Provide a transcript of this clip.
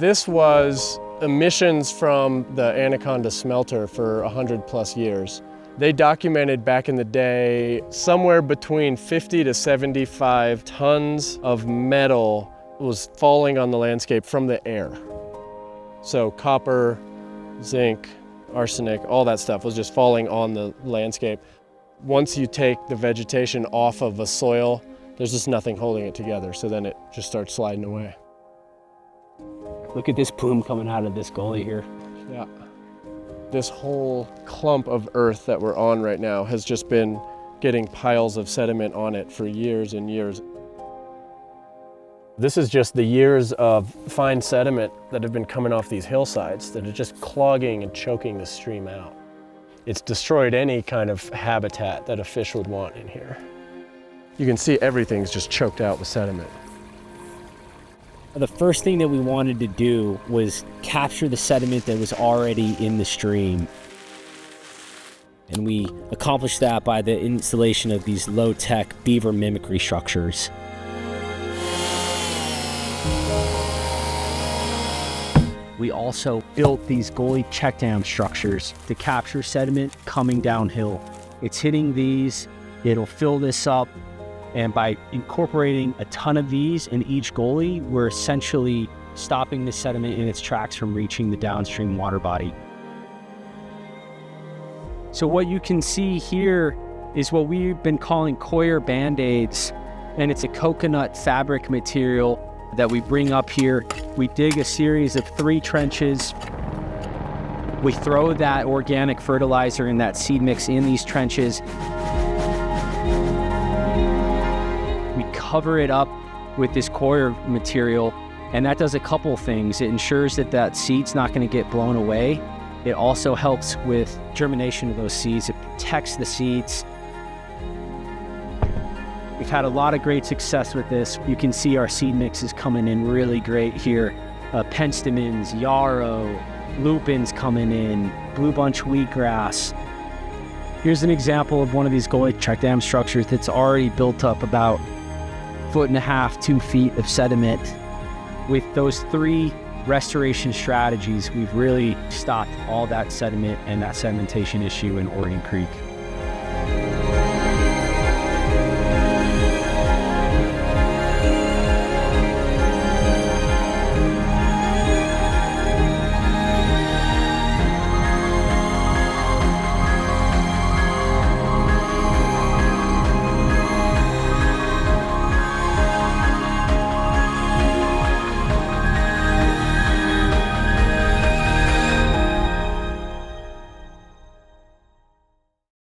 This was emissions from the Anaconda smelter for 100+ years. They documented back in the day somewhere between 50 to 75 tons of metal was falling on the landscape from the air. So copper, zinc, arsenic, all that stuff was just falling on the landscape. Once you take the vegetation off of a soil, there's just nothing holding it together, so then it just starts sliding away. Look at this plume coming out of this gully here. Yeah. This whole clump of earth that we're on right now has just been getting piles of sediment on it for years and years. This is just the years of fine sediment that have been coming off these hillsides that are just clogging and choking the stream out. It's destroyed any kind of habitat that a fish would want in here. You can see everything's just choked out with sediment. The first thing that we wanted to do was capture the sediment that was already in the stream. And we accomplished that by the installation of these low-tech beaver mimicry structures. We also built these gully check dam structures to capture sediment coming downhill. It's hitting these, it'll fill this up, and by incorporating a ton of these in each gully, we're essentially stopping the sediment in its tracks from reaching the downstream water body. So what you can see here is what we've been calling coir band-aids, and it's a coconut fabric material that we bring up here. We dig a series of 3 trenches. We throw that organic fertilizer and that seed mix in these trenches. We cover it up with this coir material, and that does a couple things. It ensures that that seed's not going to get blown away. It also helps with germination of those seeds. It protects the seeds. We've had a lot of great success with this. You can see our seed mix is coming in really great here. Penstemons, yarrow, lupins coming in, blue bunch wheatgrass. Here's an example of one of these gully check dam structures that's already built up about 1.5 to 2 feet of sediment. With those 3 restoration strategies, we've really stopped all that sediment and that sedimentation issue in Oregon Creek.